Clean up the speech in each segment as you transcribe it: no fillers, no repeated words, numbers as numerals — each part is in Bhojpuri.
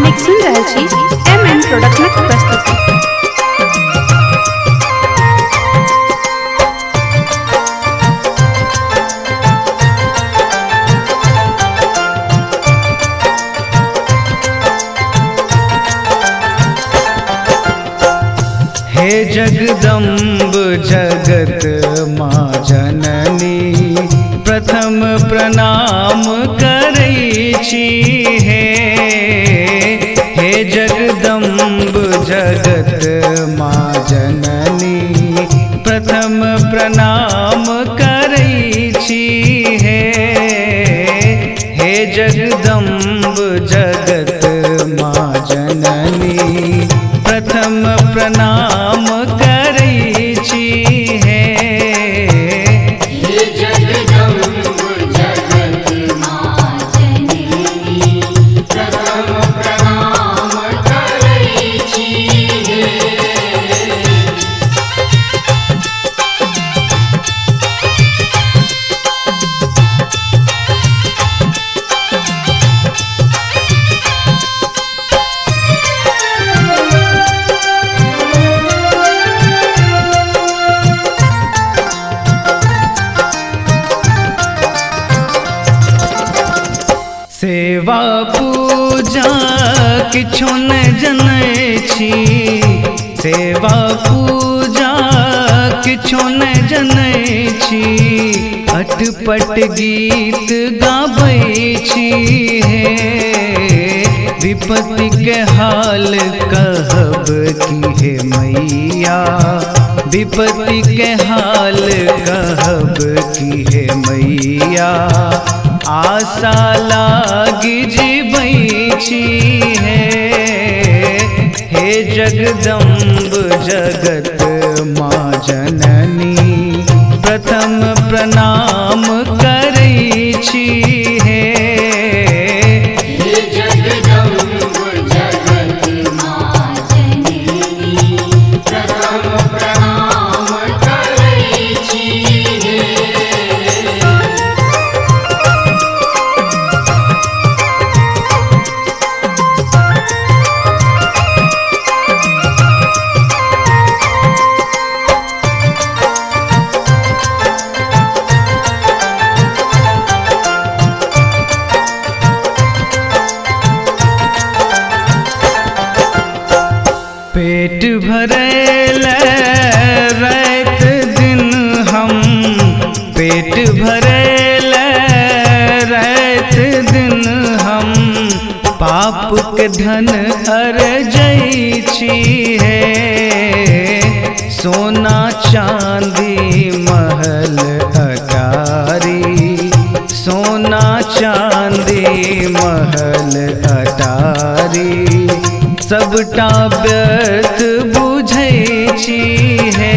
अपने सुन रहे छी MM प्रोडक्शन प्रस्तुति। हे जगदम्ब जगत माँ जननी, प्रथम प्रणाम करै छी। हे जगदम्ब जगत माँ जननी, प्रथम प्रणाम करै छी। हे जगदम्ब जगत माँ जननी, प्रथम प्रणाम करै छी। हे जगदम्ब जगत माँ जननी, प्रथम प्रणाम करै छी। सेवा पूजा किछु नहि जनै छी, सेवा पूजा किछु नहि जनै छी। अटपट गीत गाबै छी। विपत्ति के हाल कहब की हे मैया, विपत्ति के हाल कहब की हे मैया। आशा लागी जीबै छी। हे जगदम्ब जगत माँ जननी, प्रथम प्रणाम करै छी। हे जगदम्ब जगत माँ जननी, प्रथम प्रणाम करै छी। पेट भरैले रात दिन हम, पेट भरैले रात दिन हम। पाप के धन अर्जै छी। सोना चांदी महल अटारी, सोना चांदी महल अटारी। सबटा व्यर्थ बुझै छी। हे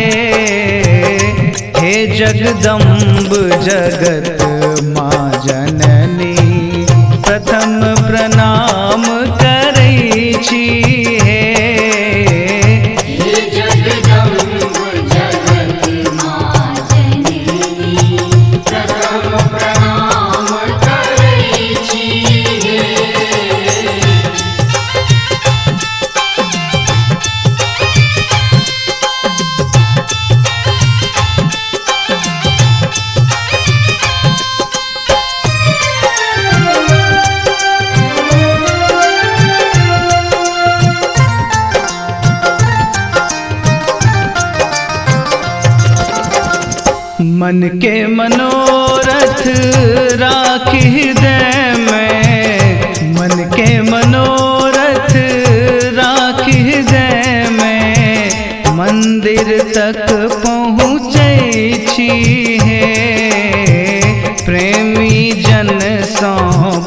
जगदम्ब जगत माँ जननी, प्रथम प्रणाम करै छी। जगदम्ब जगत माँ जननी, प्रथम प्रणाम करै छी। मन के मनोरथ राखी हृदय में, मन के मनोरथ राखी हृदय में। मंदिर तक पहुँचै छी। प्रेमी जन सँ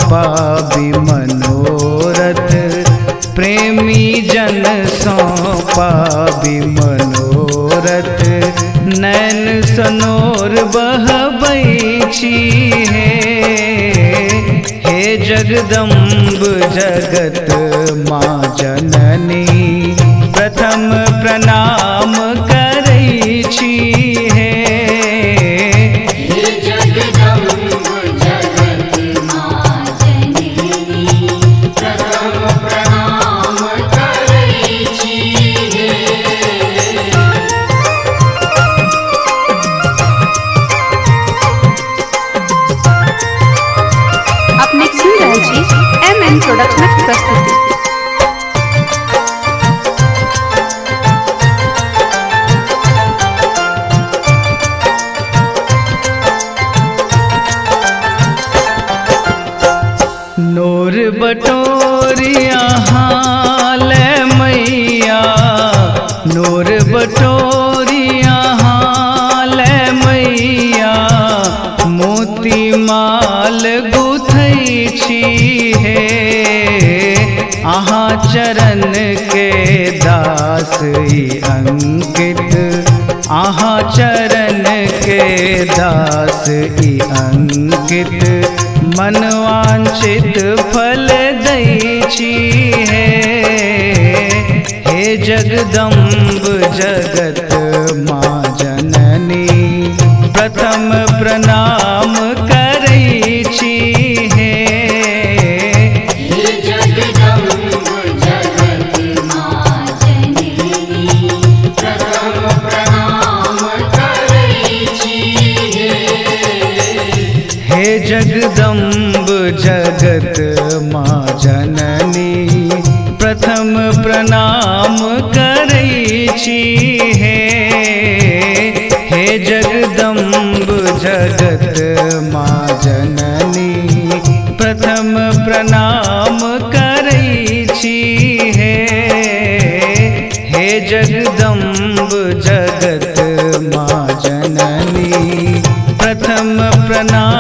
पाबी मनोरथ, प्रेमी जन सँ पाबी मनोरथ। नैन सनोर बहबै छी। हे जगदम्ब जगत माँ जननी, प्रथम प्रणाम करै छी। जगदम्ब जगत माँ जननी, प्रथम प्रणाम प्रोडक्शनक प्रस्तुति। नूर बटोरिया हाल मैया, नूर बटोरिया हाल मैया, मोती माल गुथै छी हे, अहाँ चरण के दास ई अंकित, अहाँ चरण के दास ई अंकित, मनवांछित फल दै छी हे, हे जगदम्ब जगत माँ जननी, प्रथम प्रणाम करै छी हे, हे जगदम्ब जगत माँ जननी, प्रथम प्रणाम करै छी हे, हे जगदम्ब जगत माँ जननी, प्रथम प्रणाम करै छी हे, हे जगदम्ब जगत माँ जननी, प्रथम प्रणाम करै छी हे, हे जगदम्ब जगत माँ जननी, प्रथम प्रणाम